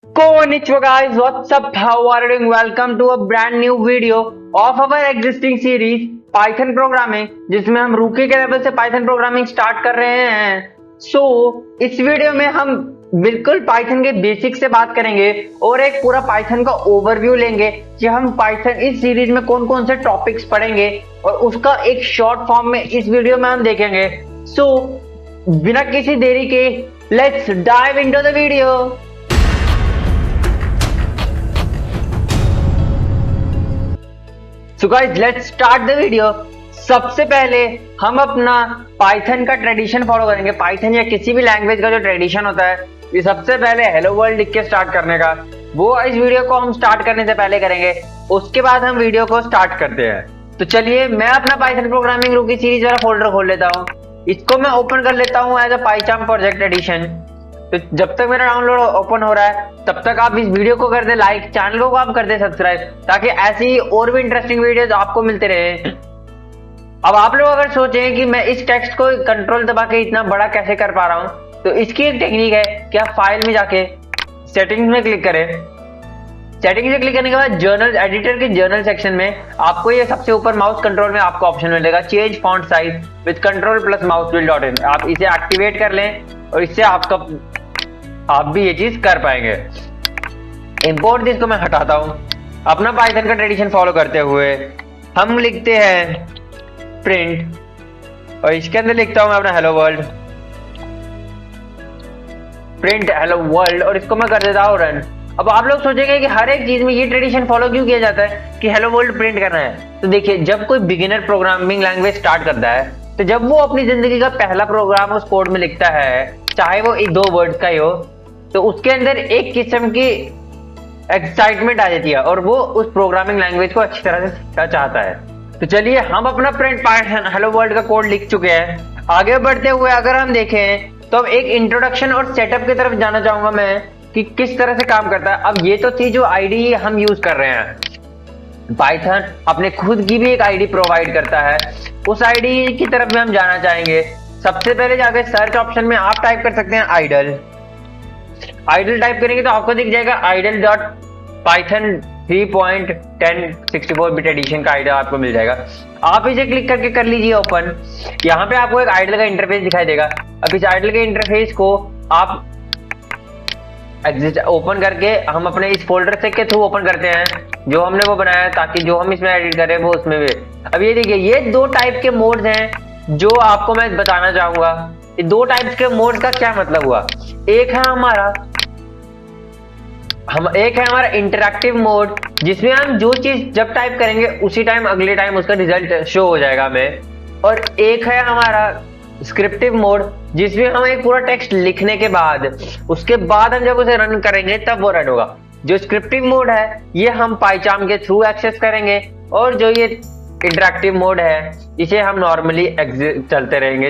Konnichiwa guys, what's up? How are you doing? Welcome to a brand new video of our existing series Python Programming, जिसमें हम रूकी के level से Python Programming start कर रहे हैं। इस वीडियो में हम बिल्कुल Python के बेसिक से बात करेंगे और एक पूरा Python का ओवरव्यू लेंगे कि हम Python इस सीरीज में कौन कौन से टॉपिक्स पढ़ेंगे और उसका एक शॉर्ट फॉर्म में इस वीडियो में हम देखेंगे। बिना किसी देरी के let's dive into the video. So guys, let's start the video। सबसे पहले हम अपना पाइथन का ट्रेडिशन फॉलो करेंगे। पाइथन या किसी भी लैंग्वेज का जो ट्रेडिशन होता है, ये सबसे पहले हेलो वर्ल्ड लिख के स्टार्ट करने का, वो इस वीडियो को हम स्टार्ट करने से पहले करेंगे। उसके बाद हम वीडियो को स्टार्ट करते हैं। तो चलिए, मैं अपना पाइथन प्रोग्रामिंग रूकी सीरीज वाला फोल्डर खोल लेता हूँ। इसको मैं ओपन कर लेता हूँ एज अ पाइचार्म प्रोजेक्ट एडिशन। तो जब तक मेरा डाउनलोड ओपन हो रहा है तब तक आप इस वीडियो को कर दे लाइक, चैनल को आप कर दे सब्सक्राइब, ताकि ऐसी और भी इंटरेस्टिंग वीडियोस आपको मिलते रहे। अब आप लोग अगर सोचें कि मैं इस टेक्स्ट को कंट्रोल दबा के इतना बड़ा कैसे कर पा रहा हूं, तो इसकी एक टेक्निक है कि आप फाइल में जाके सेटिंग्स में क्लिक करें। सेटिंग्स में क्लिक करने के बाद जर्नल एडिटर के जर्नल सेक्शन में आपको ये सबसे ऊपर माउस कंट्रोल में आपको ऑप्शन मिलेगा change font size with control plus mouse wheel dot in. आप इसे एक्टिवेट कर लें और इससे आप भी ये चीज कर पाएंगे। इंपोर्ट दिस को मैं हटाता हूं। अपना पाइथन का ट्रेडिशन फॉलो करते हुए हम लिखते हैं प्रिंट और इसके अंदर लिखता हूं मैं अपना hello world, print hello world, और इसको मैं कर देता हूं रन। अब आप लोग सोचेंगे कि हर एक चीज में ये ट्रेडिशन फॉलो क्यों किया जाता है कि हेलो वर्ल्ड प्रिंट करना है। तो देखिए, जब कोई बिगिनर प्रोग्रामिंग लैंग्वेज स्टार्ट करता है, तो जब वो अपनी जिंदगी का पहला प्रोग्राम उस कोड में लिखता है, चाहे वो एक दो वर्ड्स का ही हो, तो उसके अंदर एक किस्म की एक्साइटमेंट आ जाती है और वो उस प्रोग्रामिंग लैंग्वेज को अच्छी तरह से सीखना चाहता है। तो चलिए, हम अपना प्रिंट पाइथन हेलो वर्ल्ड का कोड लिख चुके हैं। आगे बढ़ते हुए अगर हम देखें तो अब एक इंट्रोडक्शन और सेटअप की तरफ जाना चाहूंगा मैं कि किस तरह से काम करता है। अब ये तो थी जो आईडी हम यूज कर रहे हैं। पाइथन अपने खुद की भी एक आईडी प्रोवाइड करता है। उस आईडी की तरफ में हम जाना चाहेंगे। सबसे पहले जाके सर्च ऑप्शन में आप टाइप कर सकते हैं आइडल। आइडल टाइप करेंगे तो आपको दिख जाएगा IDLE dot Python 3.1064 bit edition का आइडल आपको मिल जाएगा। आप इसे क्लिक करके कर लीजिए ओपन। यहाँ पे आपको एक आइडल का इंटरफेस दिखाई देगा। अब इस आइडल के इंटरफेस को आप ओपन करके हम अपने इस फोल्डर से के थ्रू ओपन करते हैं जो हमने वो बनाया है, ताकि जो हम इसमें एडिट करें वो उसमें भी। अब ये देखिए, ये दो टाइप के मोड्स हैं जो आपको मैं बताना चाहूंगा। ये दो टाइप्स के मोड का क्या मतलब हुआ। एक है हमारा इंटरैक्टिव मोड, जिसमें हम जो चीज जब टाइप करेंगे उसी टाइम अगले टाइम उसका रिजल्ट शो हो जाएगा हमें। और एक है हमारा स्क्रिप्टिव मोड, जिसमें हम एक पूरा टेक्स्ट लिखने के बाद उसके बाद हम जब उसे रन करेंगे तब वो रन होगा। जो स्क्रिप्टिव मोड है ये हम पाइचार्म के थ्रू एक्सेस करेंगे, और जो ये इंटरैक्टिव मोड है इसे हम नॉर्मली चलते रहेंगे।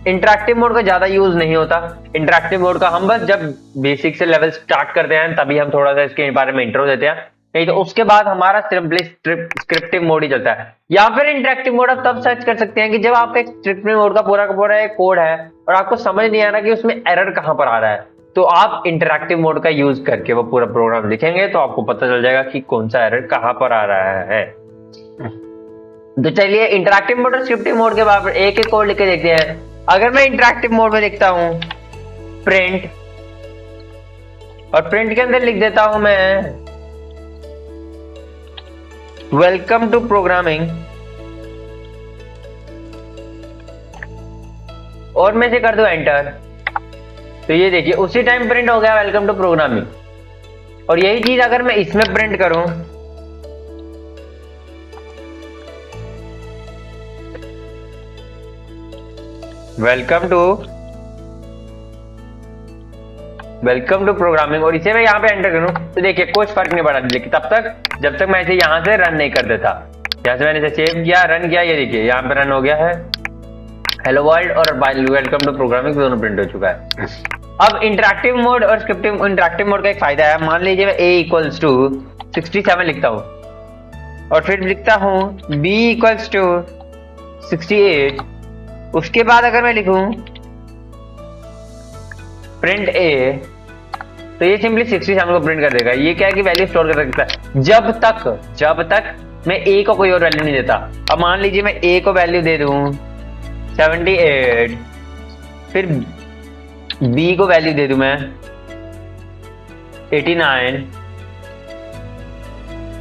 इंटरैक्टिव मोड का ज्यादा यूज नहीं होता। इंटरैक्टिव मोड का हम बस जब बेसिक से लेवल स्टार्ट करते हैं तभी हम थोड़ा सा इसके बारे में इंट्रो देते हैं, नहीं तो उसके बाद हमारा सिंपली स्क्रिप्टिव मोड ही चलता है। या फिर इंटरैक्टिव मोड आप तब सर्च कर सकते हैं कि जब आपका स्क्रिप्टिव मोड का पूरा एक कोड है और आपको समझ नहीं आ रहा कि उसमें एरर कहां पर आ रहा है, तो आप इंटरैक्टिव मोड का यूज करके वो पूरा प्रोग्राम लिखेंगे तो आपको पता चल जाएगा कि कौन सा एरर कहां पर आ रहा है। तो चलिए, इंटरैक्टिव मोड और स्क्रिप्टिव मोड के बाद एक एक कोड लिख के देखते हैं। अगर मैं इंटरैक्टिव मोड में लिखता हूं प्रिंट, और प्रिंट के अंदर लिख देता हूं मैं वेलकम टू प्रोग्रामिंग, और मैं इसे कर दूं एंटर, तो ये देखिए उसी टाइम प्रिंट हो गया वेलकम टू प्रोग्रामिंग। और यही चीज अगर मैं इसमें प्रिंट करूं, वेलकम टू प्रोग्रामिंग, और इसे मैं यहाँ पे एंटर करूं, तो देखिए कुछ फर्क नहीं पड़ा, लेकिन तब तक जब तक मैं इसे यहाँ से रन नहीं कर देता। यहाँ से मैंने इसे सेव किया, रन किया, ये देखिए यहाँ पे रन हो गया है हेलो वर्ल्ड और वेलकम टू प्रोग्रामिंग दोनों प्रिंट हो चुका है। अब इंटरैक्टिव मोड और स्क्रिप्टिव इंटरैक्टिव मोड का एक फायदा है। मान लीजिए मैं a = 67 लिखता हूँ और फिर लिखता हूँ b = 68। उसके बाद अगर मैं लिखूं प्रिंट a तो ये सिंपली 67 को प्रिंट कर देगा। ये क्या है कि वैल्यू स्टोर कर सकता है जब तक मैं ए को कोई और वैल्यू नहीं देता। अब मान लीजिए मैं ए को वैल्यू दे दूं 78, फिर बी को वैल्यू दे दूं मैं 89,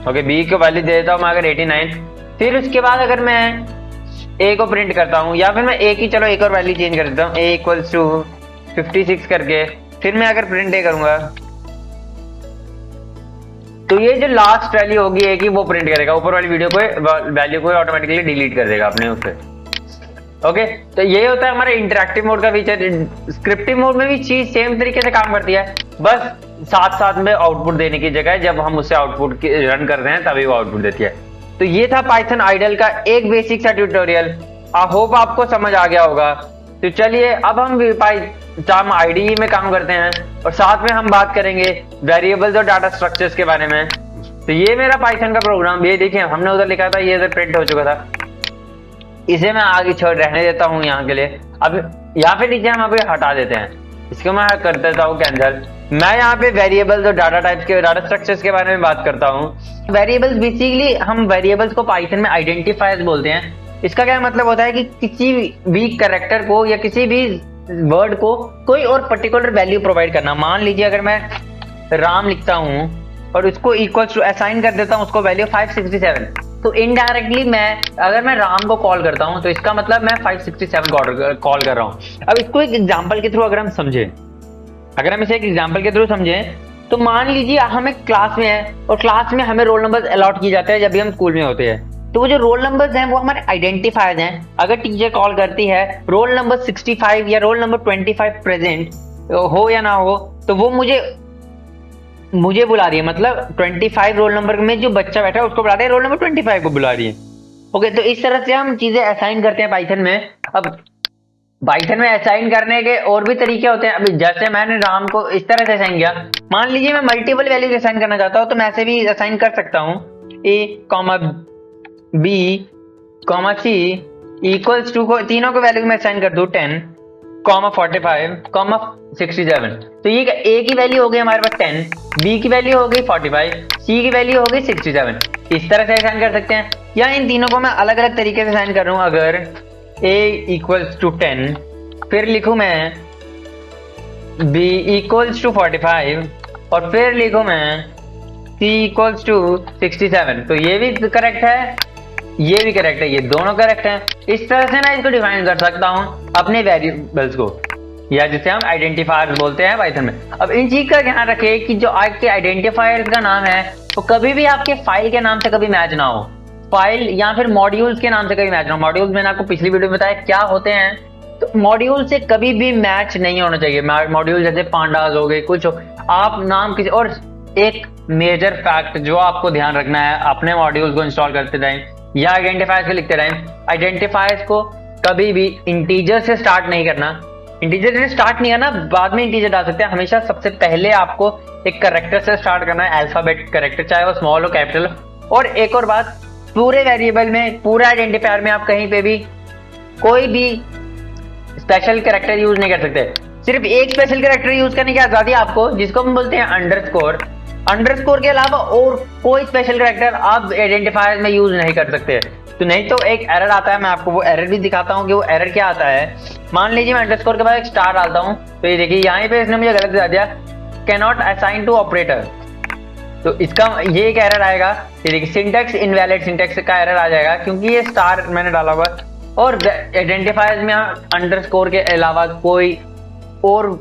ओके बी को वैल्यू दे देता हूं मैं अगर 89, फिर उसके बाद अगर मैं ए को प्रिंट करता हूं, या फिर मैं ए की चलो एक और वैल्यू चेंज कर देता हूं, ए इक्वल्स टू 56 करके, फिर मैं अगर प्रिंट ए करूंगा तो ये जो लास्ट वैल्यू होगी ए की वो प्रिंट करेगा, ऊपर वाली वीडियो को वैल्यू को ऑटोमेटिकली डिलीट कर देगा अपने उससे। ओके तो ये होता है हमारा इंटरैक्टिव मोड का फीचर। स्क्रिप्टिव मोड में भी चीज सेम तरीके से काम करती है, बस साथ साथ में आउटपुट देने की जगह जब हम उससे आउटपुट रन करते हैं तभी वो आउटपुट देती है। तो ये था पाइथन आइडल का एक बेसिक सा ट्यूटोरियल। आई होप आपको समझ आ गया होगा। तो चलिए अब हम आईडीई में काम करते हैं और साथ में हम बात करेंगे वेरिएबल्स और डाटा स्ट्रक्चर्स के बारे में। तो ये मेरा पाइथन का प्रोग्राम, ये देखिए हमने उधर लिखा था, ये इधर प्रिंट हो चुका था, इसे मैं आगे छोड़ रहने देता हूँ यहाँ के लिए। अब यहाँ पे नीचे हम अभी हटा देते हैं, इसको मैं कर देता हूँ कैंसिल। मैं यहाँ पे वेरिएबल्स और डाटा टाइप्स के डाटा स्ट्रक्चर्स के बारे में बात करता हूँ। वेरिएबल्स बेसिकली हम वेरिएबल्स को पाइथन में आइडेंटिफायर्स बोलते हैं। इसका क्या मतलब होता है कि किसी भी कैरेक्टर को या किसी भी वर्ड को कोई और पर्टिकुलर वैल्यू प्रोवाइड करना। मान लीजिए अगर मैं राम लिखता हूँ और उसको इक्वल्स टू असाइन कर देता हूँ उसको वैल्यू 567, तो इनडायरेक्टली अगर मैं राम को कॉल करता हूं तो इसका मतलब मैं 567 कॉल कर रहा हूं। अब इसको एक एग्जांपल के थ्रू अगर हम समझें, अगर हम इसे एक एग्जांपल के थ्रू समझें, तो मान लीजिए हम एक क्लास में हैं और क्लास में हमें रोल नंबर्स अलॉट किए जाते हैं जब भी हम स्कूल में होते हैं। तो वो जो रोल नंबर्स हैं वो हमारे आइडेंटिफायर्स हैं। अगर टीचर कॉल करती है रोल नंबर 65 या रोल नंबर 25 प्रेजेंट हो या ना हो, तो वो मुझे बुला रही है, मतलब 25 रोल नंबर में जो बच्चा बैठा है उसको बुला रही है, रोल नंबर 25 को बुला रही है। ओके तो इस तरह से हम चीजें असाइन करते हैं पाइथन में। अब पाइथन में असाइन करने के और भी तरीके होते हैं। अभी जैसे मैंने राम को इस तरह से असाइन किया, मान लीजिए मैं मल्टीपल वैल्यूज असाइन करना चाहता हूं तो मैं ऐसे भी असाइन कर सकता हूं, a, b, c equals to, तीनों को वैल्यू में असाइन कर दूं 10, 45, 67। तो ये a की वैल्यू हो गई हमारे पास 10, b की वैल्यू हो गई 45, c की वैल्यू हो गई 67। इस तरह से असाइन कर सकते हैं, या इन तीनों को मैं अलग अलग तरीके से असाइन कर रहा हूं। अगर a इक्वल्स टू 10, फिर लिखूं मैं b इक्वल्स टू 45 और फिर लिखूं मैं c इक्वल्स टू 67, तो ये भी करेक्ट है, ये भी करेक्ट है, ये दोनों करेक्ट हैं। इस तरह से मैं इसको डिफाइन कर सकता हूं अपने वेरिएबल्स को, या जिसे हम आइडेंटिफायर्स बोलते हैं पाइथन में। अब इन चीज का ध्यान रखें कि जो आपके आइडेंटिफायर्स का नाम है वो कभी भी आपके फाइल के नाम से कभी मैच ना हो, फाइल या फिर मॉड्यूल्स के नाम से कभी मैच ना हो। मॉड्यूल्स मैंने आपको पिछली वीडियो में बताया क्या होते हैं, तो मॉड्यूल से कभी भी मैच नहीं होना चाहिए। मॉड्यूल जैसे पांडास हो गए, कुछ हो, आप नाम किसी और। एक मेजर फैक्ट जो आपको ध्यान रखना है अपने मॉड्यूल्स को इंस्टॉल करते टाइम या आइडेंटिफायर्स को लिखते टाइम, आइडेंटिफायर्स को कभी भी इंटीजर से स्टार्ट नहीं करना। इंटीजर से स्टार्ट नहीं करना, बाद में इंटीजर डाल सकते हैं। हमेशा सबसे पहले आपको एक कैरेक्टर से स्टार्ट करना है, अल्फाबेट कैरेक्टर, चाहे वो स्मॉल हो कैपिटल। और एक और बात, पूरे वेरिएबल में, पूरे आइडेंटिफायर में आप कहीं पे भी कोई भी स्पेशल कैरेक्टर यूज नहीं कर सकते। सिर्फ एक स्पेशल कैरेक्टर यूज करने की आजादी आपको, जिसको हम बोलते हैं अंडरस्कोर। अंडरस्कोर के अलावा और कोई स्पेशल कैरेक्टर आप आइडेंटिफायर में यूज नहीं कर सकते। तो नहीं तो एक एरर आता है, मैं आपको वो एरर भी दिखाता हूँ कि वो एरर क्या आता है। मान लीजिए मैं अंडरस्कोर के बाद एक स्टार डालता हूँ, तो ये देखिए यहाँ पे इसने मुझे गलत बता दिया, can not assign to operator. तो इसका ये एक एरर आएगा, ये देखिए सिंटैक्स इनवैलिड, सिंटैक्स का एरर आ जाएगा क्योंकि ये स्टार मैंने डाला हुआ। और आइडेंटिफायर्स में अंडरस्कोर के अलावा कोई और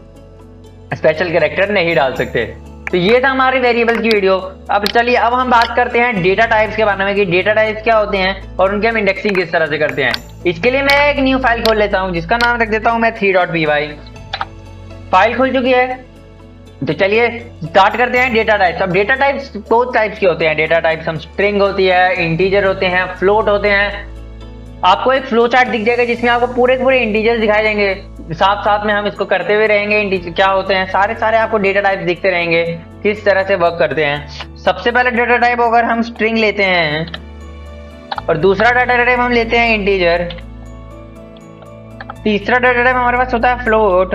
स्पेशल कैरेक्टर नहीं डाल सकते। तो ये था हमारे वेरिएबल्स की वीडियो। अब चलिए अब हम बात करते हैं डेटा टाइप्स के बारे में कि डेटा टाइप्स क्या होते हैं और उनकी हम इंडेक्सिंग किस तरह से करते हैं। इसके लिए मैं एक न्यू फाइल खोल लेता हूं जिसका नाम रख देता हूं मैं 3.py। फाइल खुल चुकी है, तो चलिए स्टार्ट करते हैं डेटा टाइप्स। अब डेटा टाइप्स बहुत टाइप्स के होते हैं। डेटा टाइप्स हम स्ट्रिंग होती है, इंटीजर होते हैं, फ्लोट होते हैं। आपको एक फ्लो चार्ट दिख जाएगा जिसमें आपको पूरे पूरे इंटीजर्स दिखाए जाएंगे, साथ साथ में हम इसको करते हुए रहेंगे। इंटीजर क्या होते हैं, सारे आपको डेटा टाइप दिखते रहेंगे किस तरह से वर्क करते हैं। सबसे पहले डेटा टाइप अगर हम स्ट्रिंग लेते हैं और दूसरा डेटा टाइप हम लेते हैं इंटीजर, तीसरा डेटा टाइप हमारे पास होता है फ्लोट,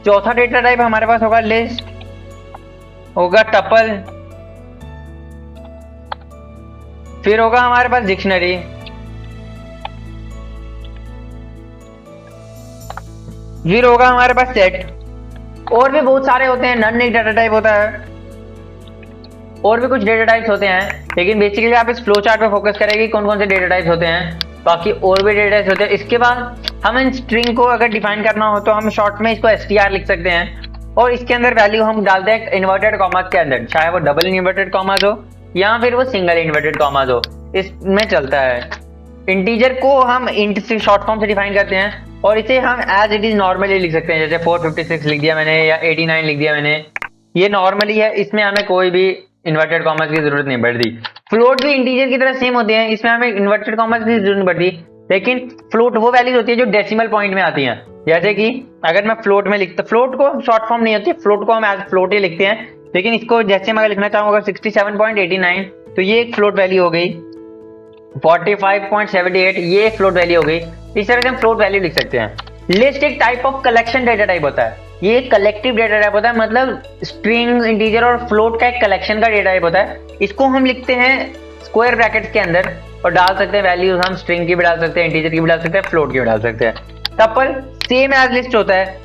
चौथा डेटा टाइप हमारे पास होगा लिस्ट होगा टपल, फिर होगा हमारे पास डिक्शनरी, फिर होगा हमारे पास सेट। और भी बहुत सारे होते हैं, नन एक डाटा टाइप होता है, और भी कुछ डेटा टाइप्स होते हैं, लेकिन बेसिकली आप इस फ्लो चार्ट पे फोकस करेंगे कौन कौन से डेटा टाइप्स होते हैं। बाकी और भी डेटा टाइप्स होते हैं। इसके बाद हम इन स्ट्रिंग को अगर डिफाइन करना हो तो हम शॉर्ट में इसको str लिख सकते हैं, और इसके अंदर वैल्यू हम डालते हैं इन्वर्टेड कॉमास के अंदर, चाहे वो डबल इन्वर्टेड कॉमास हो या फिर वो सिंगल इन्वर्टेड कॉमास हो, इसमें चलता है। इंटीजर को हम इंट से शॉर्ट फॉर्म से डिफाइन करते हैं, और इसे हम एज इट इज नॉर्मली लिख सकते हैं, जैसे 456 लिख दिया मैंने या 89 लिख दिया मैंने, ये नॉर्मली है, इसमें हमें कोई भी इन्वर्टेड कॉमास की जरूरत नहीं पड़ती। फ्लोट भी इंटीजर की तरह सेम होते हैं, इसमें हमें इन्वर्टेड कॉमास की जरूरत नहीं पड़ती, लेकिन फ्लोट वो वैल्यूज होती है जो डेसिमल पॉइंट में आती हैं। जैसे कि अगर मैं फ्लोट में लिखता, फ्लोट को शॉर्ट फॉर्म नहीं होती, फ्लोट को हम एज फ्लोट ही लिखते हैं, लेकिन इसको जैसे मैं लिखना चाहूंगा 67.89 तो ये एक फ्लोट वैल्यू हो गई, 45.78 ये एक फ्लोट वैल्यू हो गई। इस तरह से हम फ्लोट वैल्यू लिख सकते हैं। लिस्ट एक type of collection data type होता है, ये एक कलेक्टिव डेटा टाइप होता है, मतलब स्ट्रिंग, इंटीजर और फ्लोट का एक कलेक्शन का डेटा टाइप होता है। इसको हम लिखते हैं स्क्वायर ब्रैकेट्स के अंदर और डाल सकते हैं वैल्यूज, हम स्ट्रिंग की भी डाल सकते हैं, इंटीजर की भी डाल सकते हैं, फ्लोट की भी डाल सकते हैं। टपल सेम एज लिस्ट होता है,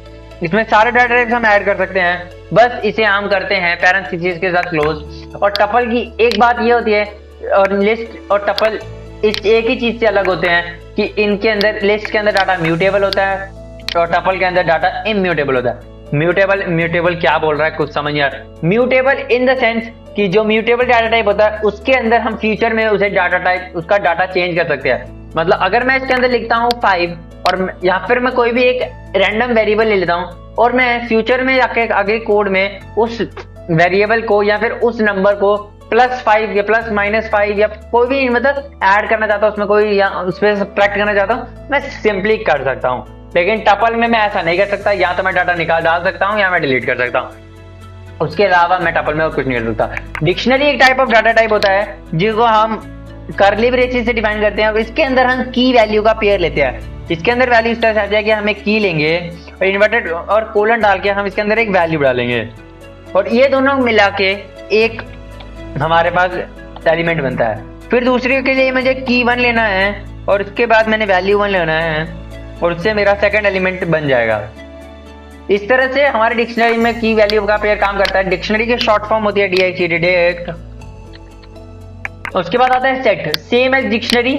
इसमें सारे डाटा टाइप्स हम ऐड कर सकते हैं, बस इसे हम करते हैं पैरेंथेसिस के साथ क्लोज। और टपल की एक बात ये होती है, और लिस्ट और टपल इस एक ही चीज से अलग होते हैं कि इनके अंदर, लिस्ट के अंदर डाटा म्यूटेबल होता है और टपल के अंदर डाटा इम्यूटेबल होता है। म्यूटेबल, म्यूटेबल क्या बोल रहा है कुछ समझ नहीं आ रहा। म्यूटेबल इन द सेंस कि जो म्यूटेबल डाटा टाइप होता है उसके अंदर हम फ्यूचर में उसे डाटा टाइप, उसका डाटा चेंज कर सकते हैं। मतलब अगर मैं इसके अंदर लिखता हूँ 5 और या फिर मैं कोई भी एक रैंडम वेरिएबल ले लेता हूँ और मैं फ्यूचर में जाके आगे कोड में उस वेरिएबल को या फिर उस नंबर को +5 या +-5 या कोई भी मतलब ऐड करना चाहता हूँ उसमें, कोई या उसमें सब्ट्रैक्ट करना चाहता हूँ, मैं सिंपली कर सकता हूँ। लेकिन टपल में मैं ऐसा नहीं कर सकता, या तो मैं डाटा निकाल डाल सकता हूँ या मैं डिलीट कर सकता हूँ, उसके अलावा मैं टपल में और कुछ नहीं कर सकता। डिक्शनरी एक टाइप ऑफ डाटा टाइप होता है जिसको हम कर्ली ब्रेसेस से डिफाइन करते हैं, इसके अंदर हम की वैल्यू का पेयर लेते हैं। इसके अंदर वैल्यू इस तरह से आती है कि हम एक की लेंगे और इन्वर्टेड और कोलन डाल के हम इसके अंदर एक वैल्यू डालेंगे, और ये दोनों मिला के एक हमारे पास एलिमेंट बनता है। फिर दूसरे के लिए मुझे की 1 लेना है और उसके बाद मैंने वैल्यू 1 लेना है और उससे मेरा सेकंड एलिमेंट बन जाएगा। इस तरह से हमारे डिक्शनरी में की वैल्यू का पेयर काम करता है। डिक्शनरी की शॉर्ट फॉर्म होती है DICT, डिक्ट। उसके बाद आता है सेट, सेम एज डिक्शनरी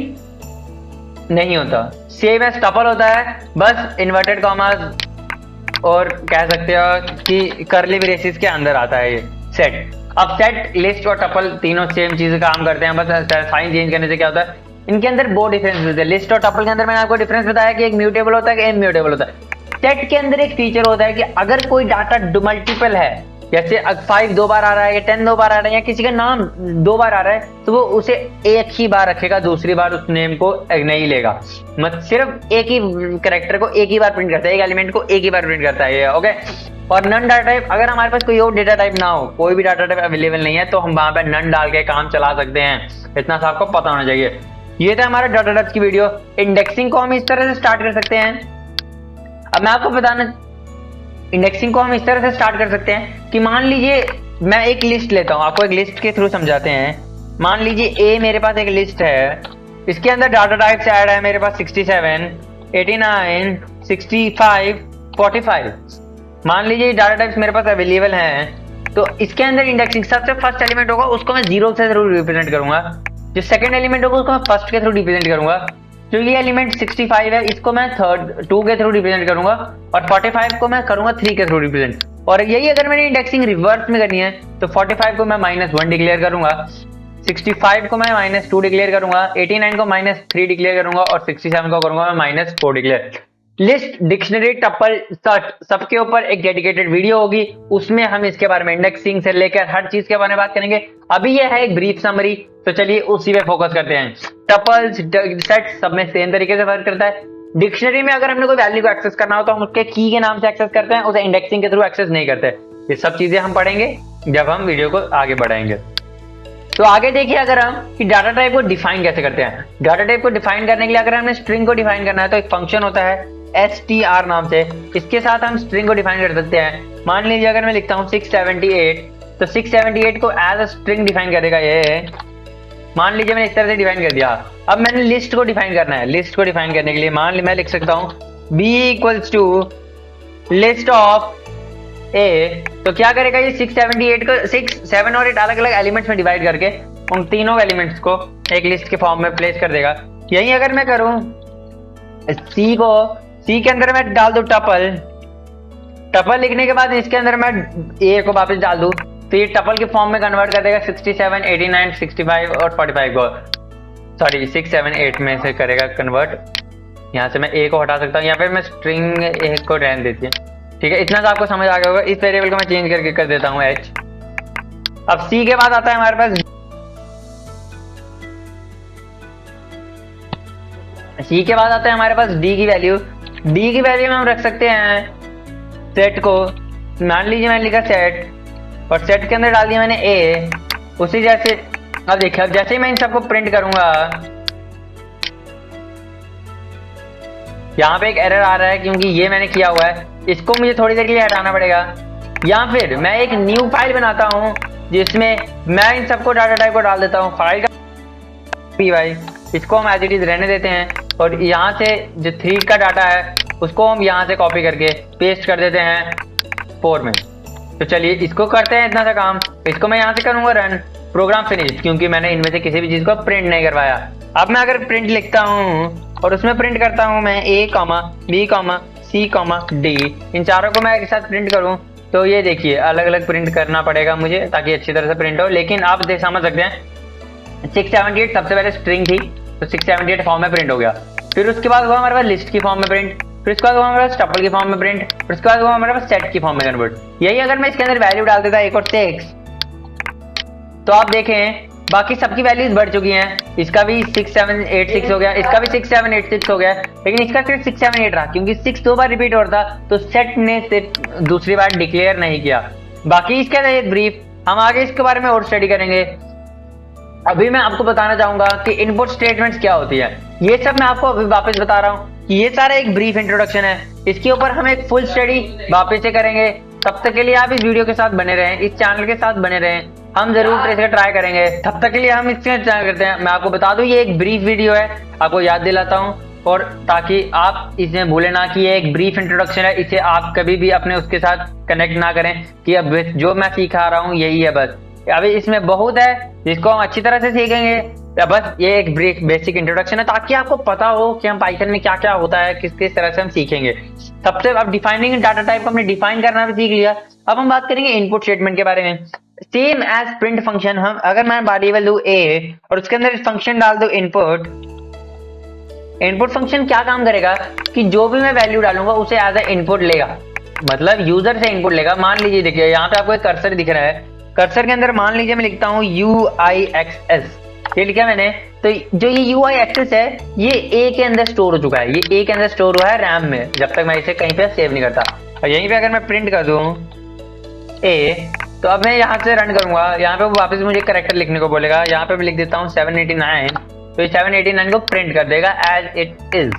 नहीं होता, सेम एज टपल होता है, बस इन्वर्टेड कॉमास और कह सकते हो कि कर्ली ब्रेसेस के अंदर आता है ये सेट। अब सेट, लिस्ट और टपल तीनों सेम चीज काम करते हैं, बस साइन चेंज करने से क्या होता है, इनके अंदर बहुत डिफरेंस होते हैं। लिस्ट और टपल के अंदर मैंने आपको डिफरेंस बताया कि एक म्यूटेबल होता है कि इम्यूटेबल होता है। सेट के अंदर एक फीचर होता है कि अगर कोई डाटा मल्टीपल है, जैसे 5 2 बार आ रहा है या 10 2 बार आ रहा है या किसी का नाम 2 बार आ रहा है, तो वो उसे एक ही बार रखेगा, दूसरी बार उस नेम को नहीं लेगा। मत सिर्फ एक ही कैरेक्टर को एक ही बार प्रिंट करता है, एक एलिमेंट को एक ही बार प्रिंट करता है ये, ओके। और नन डाटा टाइप, अगर हमारे पास कोई और डेटा टाइप ना हो, कोई भी डाटा टाइप अवेलेबल नहीं है, तो हम वहां पे नन डाल के काम चला सकते हैं। इतना सा आपको पता होना चाहिए। ये था हमारा डाटा टाइप्स की वीडियो। इंडेक्सिंग को हम इस तरह से स्टार्ट कर सकते हैं। अब मैं आपको बताना, इंडेक्सिंग को हम इस तरह से स्टार्ट कर सकते हैं कि मान लीजिए मैं एक लिस्ट लेता हूं, आपको एक लिस्ट के थ्रू समझाते हैं। मान लीजिए ए मेरे पास एक लिस्ट है, इसके अंदर डाटा टाइप्स ऐड है मेरे पास 67, 89, 65, 45। मान लीजिए डाटा टाइप्स मेरे पास अवेलेबल हैं, तो इसके अंदर इंडेक्सिंग सबसे फर्स्ट एलिमेंट होगा उसको मैं 0 से जरूर रिप्रेजेंट करूंगा, जो सेकंड एलिमेंट होगा उसको मैं फर्स्ट के थ्रू रिप्रेजेंट करूंगा, जो ये एलिमेंट 65 है इसको मैं 2 के थ्रू रिप्रेजेंट करूंगा, और 45 को मैं करूंगा 3 के थ्रू रिप्रेजेंट। और यही अगर मैंने इंडेक्सिंग रिवर्स में करनी है तो 45 को मैं -1 डिक्लेयर करूंगा, 65 को मैं -2 डिक्लेयर करूंगा, 89 को -3 डिक्लेयर करूंगा और 67 को करूंगा मैं -4 declare. List, dictionary, tuple, search सबके ऊपर एक डेडिकेटेड वीडियो होगी, उसमें हम इसके बारे में इंडेक्सिंग से लेकर हर चीज के बारे में बात करेंगे। अभी यह है एक ब्रीफ समरी, तो चलिए उसी पे फोकस करते हैं। टपल्स, सेट सब में सेम तरीके से वर्क करता है। डिक्शनरी में अगर हमने कोई वैल्यू को एक्सेस करना हो तो हम उसके की के नाम से एक्सेस करते हैं, उसे इंडेक्सिंग के थ्रू एक्सेस नहीं करते। ये सब चीजें हम पढ़ेंगे जब हम वीडियो को आगे बढ़ाएंगे। तो आगे देखिए अगर हम कि डाटा टाइप को डिफाइन कैसे करते हैं। डाटा टाइप को डिफाइन करने के लिए अगर हमने स्ट्रिंग को डिफाइन करना है तो एक फंक्शन होता है str नाम से, इसके साथ हम स्ट्रिंग को डिफाइन कर सकते हैं। मान लीजिए अगर मैं लिखता हूँ 678, तो 678 को एज अ स्ट्रिंग डिफाइन करेगा ये। मान लीजिए मैंने इस तरह से डिफाइन कर दिया। अब मैंने लिस्ट को डिफाइन करना है। लिस्ट को डिफाइन करने के लिए मान ली मैं लिख सकता हूँ b equals to list of A. तो क्या करेगा ये 678 को 6, 7 और 8 अलग अलग एलिमेंट्स में डिवाइड करके उन तीनों एलिमेंट्स को एक लिस्ट के फॉर्म में प्लेस कर देगा। यही अगर मैं करूं सी के अंदर मैं डाल दूं टपल लिखने के बाद इसके अंदर मैं ए को वापस डाल दूं तो ये टपल के फॉर्म में कन्वर्ट कर देगा 67, 89, 65 और 45 को। सॉरी 6, 7, 8 में से करेगा कन्वर्ट। यहाँ से मैं ए को हटा सकता हूँ या फिर मैं स्ट्रिंग ए को रहने देती है। ठीक है, इतना तो आपको समझ आ गया होगा। इस वेरिएबल को मैं चेंज करके कर देता हूँ h। अब सी के बाद आता है हमारे पास डी की वैल्यू। डी की वैल्यू में हम रख सकते हैं सेट को। मान लीजिए मैंने लिखा सेट और सेट के अंदर डाल दिया मैंने ए। उसी जैसे अब देखिए, अब जैसे ही मैं इन सबको प्रिंट करूंगा यहाँ पे एक एरर आ रहा है क्योंकि ये मैंने किया हुआ है। इसको मुझे थोड़ी देर के लिए हटाना पड़ेगा या फिर मैं एक न्यू फाइल बनाता हूँ जिसमें मैं इन सबको डाटा टाइप को डाल देता हूँ। फाइल का py इसको हम एज इट इज रहने देते हैं और यहाँ से जो 3 का डाटा है उसको हम यहाँ से कॉपी करके पेस्ट कर देते हैं 4 में। तो चलिए इसको करते हैं इतना सा काम। इसको मैं यहाँ से करूँगा रन, प्रोग्राम फिनिश, क्योंकि मैंने इनमें से किसी भी चीज़ को प्रिंट नहीं करवाया। अब मैं अगर प्रिंट लिखता हूँ और उसमें प्रिंट करता हूँ मैं a, b, c, d, इन चारों को मैं एक साथ प्रिंट करूँ तो ये देखिए अलग अलग प्रिंट करना पड़ेगा मुझे ताकि अच्छी तरह से प्रिंट हो। लेकिन आप समझ सकते हैं 678 सबसे पहले स्ट्रिंग थी तो 678 फॉर्म में प्रिंट हो गया। फिर उसके बाद हुआ हमारे पास लिस्ट की फॉर्म में प्रिंट, फिर उसके बाद हुआ हमारे पास टपल की फॉर्म में प्रिंट, फिर उसके बाद हुआ हमारे पास सेट की फॉर्म में कन्वर्ट। यही अगर मैं इसके अंदर वैल्यू डाल देता 1 और 6 तो आप देखें बाकी सबकी वैल्यूज बढ़ चुकी हैं। इसका भी 6786 हो गया, इसका भी 6786 हो गया, लेकिन इसका सिर्फ 678 रहा क्योंकि 6 2 बार रिपीट हो रहा था तो सेट ने सिर्फ दूसरी बार डिक्लेयर नहीं किया। बाकी इसके अंदर एक ब्रीफ, हम आगे इसके बारे में और स्टडी करेंगे। अभी मैं आपको बताना चाहूंगा कि इनपुट स्टेटमेंट्स क्या होती है। ये सब मैं आपको अभी वापस बता रहा हूँ कि ये सारा एक ब्रीफ इंट्रोडक्शन है। इसके ऊपर हम एक फुल स्टडी वापस से करेंगे। तब तक के लिए आप इस वीडियो के साथ बने रहें, इस चैनल के साथ बने रहें। हम जरूर इसका ट्राई करेंगे। तब तक के लिए हम इसके ट्राई करते हैं। मैं आपको बता दूं ये एक ब्रीफ वीडियो है, आपको याद दिलाता हूँ, और ताकि आप इसे भूले ना कि ये एक ब्रीफ इंट्रोडक्शन है। इसे आप कभी भी अपने उसके साथ कनेक्ट ना करें कि अब जो मैं सिखा रहा हूँ यही है बस। अभी इसमें बहुत है जिसको हम अच्छी तरह से सीखेंगे। बस ये एक ब्रीफ बेसिक इंट्रोडक्शन है ताकि आपको पता हो कि हम पाइथन में क्या क्या होता है, किस किस तरह से हम सीखेंगे। सबसे अब डिफाइनिंग डाटा टाइप को हमने डिफाइन करना भी सीख लिया। अब हम बात करेंगे इनपुट स्टेटमेंट के बारे में। सेम एज प्रिंट फंक्शन, हम अगर मैं वेरिएबल दूं a और उसके अंदर फंक्शन डाल दूं इनपुट, इनपुट फंक्शन क्या काम करेगा कि जो भी मैं वैल्यू डालूंगा उसे एज अ इनपुट लेगा, मतलब यूजर से इनपुट लेगा। मान लीजिए देखिए यहाँ पे आपको एक कर्सर दिख रहा है, कर्सर के अंदर मान लीजिए मैं लिखता हूँ UIXS, ये लिखा मैंने। तो जो ये UIXS है ये A के अंदर स्टोर हो चुका है, ये A के अंदर स्टोर हुआ है रैम में, जब तक मैं इसे कहीं पे सेव नहीं करता। और यहीं पे अगर मैं प्रिंट कर दूं A तो अब मैं यहाँ से रन करूंगा, यहाँ पे वापस मुझे करेक्टर लिखने को बोलेगा। यहाँ पे मैं लिख देता हूँ 789, तो ये 789 को प्रिंट कर देगा एज इट इज।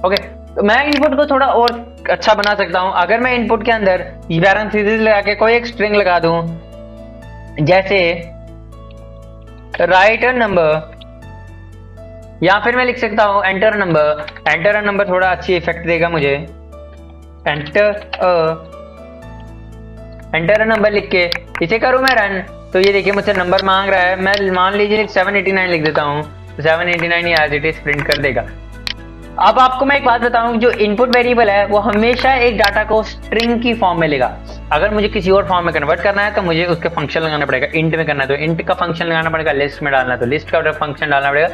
ओके, तो मैं इनपुट को थोड़ा और अच्छा बना सकता हूँ। अगर मैं इनपुट के अंदर पैरेंथेसिस लगा के कोई एक स्ट्रिंग लगा दूं, जैसे राइट अ नंबर, या फिर मैं लिख सकता हूँ enter a number. Enter a number थोड़ा अच्छी इफेक्ट देगा मुझे। एंटर अ नंबर लिख के इसे करूँ मैं रन, तो ये देखिए मुझसे नंबर मांग रहा है। मैं मान लीजिए 789 लिख देता हूँ, तो 789 एज इट इज प्रिंट कर देगा। अब आपको मैं एक बात बताऊं, जो इनपुट वेरिएबल है वो हमेशा एक डाटा को स्ट्रिंग की फॉर्म में लेगा। अगर मुझे किसी और फॉर्म में कन्वर्ट करना है तो मुझे उसके फंक्शन लगाना पड़ेगा। इंट में करना है तो इंट का फंक्शन लगाना पड़ेगा, लिस्ट में डालना है तो लिस्ट का फंक्शन डालना पड़ेगा।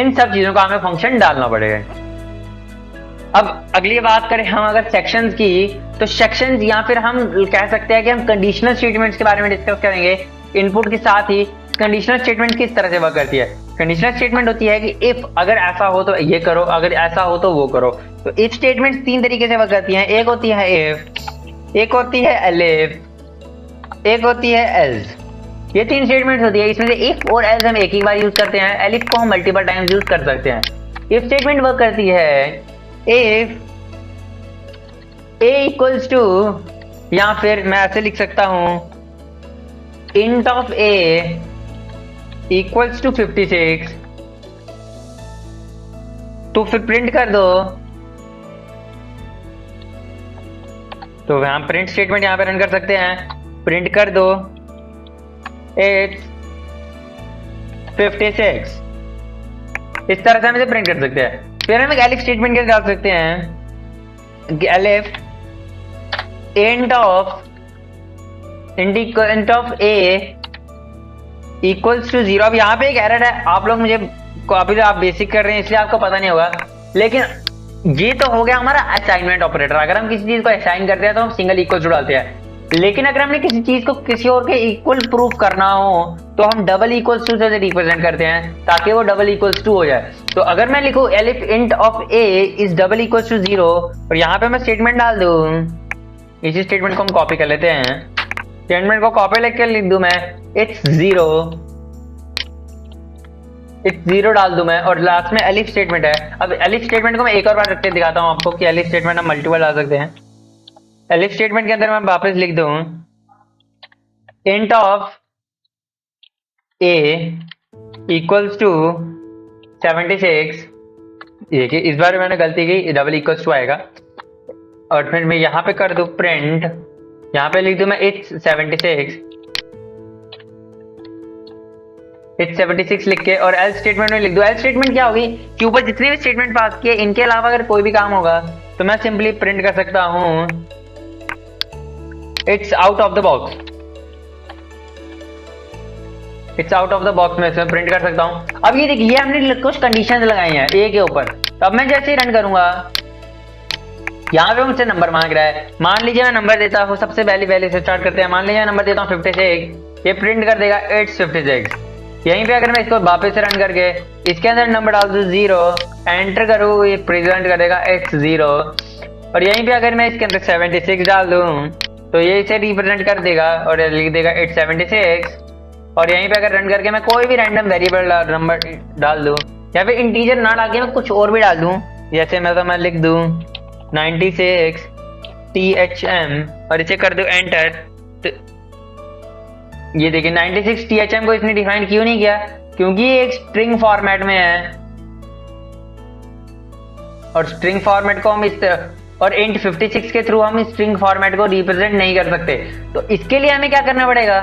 इन सब चीजों का हमें फंक्शन डालना पड़ेगा। अब अगली बात करें हम अगर सेक्शंस की, तो सेक्शंस या फिर हम कह सकते हैं कि हम कंडीशनल स्टेटमेंट्स के बारे में डिस्कस करेंगे। इनपुट के साथ ही कंडीशनल स्टेटमेंट किस तरह से वर्क करती है। कंडीशनल स्टेटमेंट होती है कि इफ अगर ऐसा हो तो ये करो, अगर ऐसा हो तो वो करो। तो इफ स्टेटमेंट 3 तरीके से वर्क करती हैं। एक होती है इफ, एक होती है एलिफ, एक होती है एल्स। ये 3 स्टेटमेंट होती है। इसमें से इफ और एल्स हम एक ही बार यूज करते हैं, एलिफ को हम मल्टीपल टाइम्स यूज कर सकते हैं। इफ स्टेटमेंट वर्क करती है इफ a इक्वल्स टू, या फिर मैं ऐसे लिख सकता हूं int of a equals to 56, तो फिर प्रिंट कर दो। तो हम प्रिंट स्टेटमेंट यहां पे रन कर सकते हैं, प्रिंट कर दो it's 56। इस तरह से हम इसे प्रिंट कर सकते हैं। फिर हम एक एलिफ स्टेटमेंट कैसे डाल सकते हैं, elif int of a equals to 0। अब यहाँ पे एक एरर है, आप लोग मुझे कॉपी, आप बेसिक कर रहे हैं इसलिए आपको पता नहीं होगा, लेकिन ये तो हो गया हमारा असाइनमेंट ऑपरेटर। अगर हम किसी चीज को असाइन करते हैं तो हम सिंगल इक्वल टू डालते हैं, लेकिन अगर हमने किसी चीज को किसी और के इक्वल प्रूफ करना हो तो हम डबल इक्वल्स टू से रिप्रेजेंट करते हैं ताकि वो डबल इक्वल्स टू हो जाए। तो अगर मैं लिखूं elif int of A is double equals to 0 और यहाँ पे मैं स्टेटमेंट डाल दूं, इसी स्टेटमेंट को हम कॉपी कर लेते हैं, स्टेटमेंट को कॉपी लेकर लिख दूं मैं इट्स 0 डाल दूं मैं, और लास्ट में एलिफ स्टेटमेंट है। अब एलिफ स्टेटमेंट को मैं एक और बार रख के दिखाता हूं आपको कि एलिफ स्टेटमेंट हम मल्टीपल डाल सकते हैं। एलिफ स्टेटमेंट के अंदर मैं वापस लिख दूं int of A equals to 76। देखिए इस बार मैंने गलती की, डबल इक्वल्स टू आएगा, और फिर मैं यहाँ पे कर दूं प्रिंट, यहाँ पे लिख दूं मैं इट्स 76 लिख के, और एल्स स्टेटमेंट में लिख दूं। एल्स स्टेटमेंट क्या होगी कि ऊपर जितने भी स्टेटमेंट पास किए इनके अलावा अगर कोई भी काम होगा तो मैं सिंपली प्रिंट कर सकता हूं it's out of the box. It's out of the box में इसमें प्रिंट कर सकता हूं। अब ये देखिए हमने कुछ कंडीशंस लगाई हैं ए के ऊपर, तो अब मैं जैसे ही रन करूंगा यहाँ पे मुझसे नंबर मांग रहा है। मान लीजिए मैं नंबर देता हूँ, सबसे पहली वैल्यू से स्टार्ट करते हैं, मान लीजिए नंबर देता हूँ 56, ये प्रिंट कर देगा इट्स 56। यहीं पे अगर मैं इसको वापस से रन करके इसके अंदर नंबर डाल दूं 0, एंटर करूँ, ये प्रेजेंट कर देगा इट्स 0, और यहीं पे अगर मैं इसके अंदर 76 डाल दूं तो ये इसे रिप्रेजेंट कर देगा और लिख देगा इट्स 76। और यहीं पे अगर रन करके मैं कोई भी रैंडम वेरिएबल नंबर डाल दूं या फिर इंटीजर ना डाल के मैं कुछ और भी डाल दूं, जैसे मैं लिख दूं 96 THM और इसे कर दूं एंटर, तो ये देखिए 96 THM को इसने डिफाइन क्यों नहीं किया, क्योंकि ये एक स्ट्रिंग फॉर्मेट में है, और स्ट्रिंग फॉर्मेट को हम इस और int 56 के थ्रू हम स्ट्रिंग फॉर्मेट को रिप्रेजेंट नहीं कर सकते। तो इसके लिए हमें क्या करना पड़ेगा,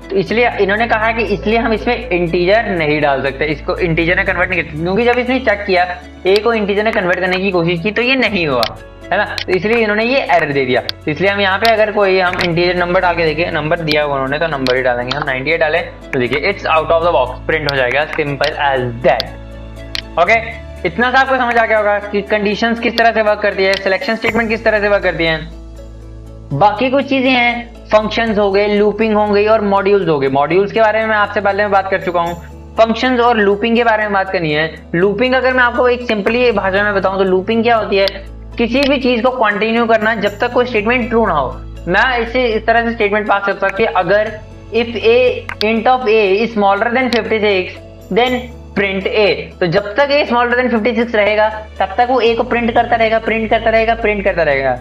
तो इसलिए इन्होंने कहा कि इसलिए हम इसमें इंटीजर नहीं डाल सकते, इसको इंटीजर में कन्वर्ट नहीं करते, क्योंकि जब इसने चेक किया ए को इंटीजर में कन्वर्ट करने की कोशिश की तो ये नहीं हुआ, है ना, तो इसलिए इन्होंने ये एरर दे दिया। तो इसलिए हम यहाँ पे अगर कोई हम इंटीजर नंबर डाल के देखें, नंबर दिया हुआ उन्होंने तो नंबर ही डालेंगे, हम 98 डालें तो देखिए it's out of the box print हो जाएगा, सिंपल एज दैट। ओके, इतना सा आपको समझ आ गया होगा कि कंडीशंस किस तरह से वर्क करती है, सिलेक्शन स्टेटमेंट किस तरह से वर्क करती है। बाकी कुछ चीजें हैं, फंक्शंस हो गए, लूपिंग हो गई और मॉड्यूल्स हो गए। मॉड्यूल्स के बारे में मैं आपसे पहले में बात कर चुका हूँ, फंक्शंस और लूपिंग के बारे में बात करनी है। लूपिंग अगर मैं आपको एक सिंपली भाषा में बताऊं तो लूपिंग क्या होती है, किसी भी चीज को कंटिन्यू करना जब तक कोई स्टेटमेंट ट्रू ना हो। मैं इसे इस तरह से स्टेटमेंट पास कर सकता कि अगर if A int of A is smaller than 56 then print A, तो जब तक ए स्मॉलर देन 56 रहेगा तब तक वो ए को प्रिंट करता रहेगा, प्रिंट करता रहेगा, प्रिंट करता रहेगा।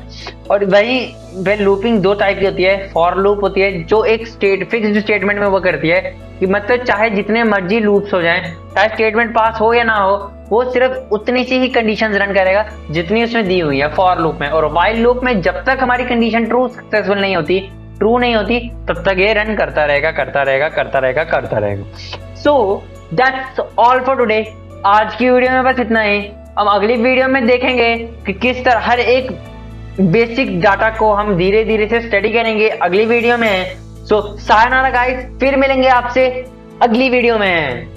और वही लूपिंग दो टाइप की होती है, फॉर लूप होती है जो एक फिक्स्ड स्टेटमेंट में वो करती है कि मतलब चाहे जितने मर्जी लूप्स हो जाएं, चाहे स्टेटमेंट पास हो या ना हो, वो सिर्फ उतनी सी ही कंडीशंस रन करेगा जितनी उसने दी हुई है फॉर लूप में। और व्हाइल लूप में जब तक हमारी कंडीशन सक्सेसफुल नहीं होती, ट्रू नहीं होती, तब तक ये रन करता रहेगा, करता रहेगा, करता रहेगा, करता रहेगा। So that's all for today. आज की वीडियो में बस इतना ही। हम अगली वीडियो में देखेंगे कि किस तरह हर एक बेसिक डाटा को हम धीरे धीरे से स्टडी करेंगे अगली वीडियो में। सो सायनारा गाइस, फिर मिलेंगे आपसे अगली वीडियो में।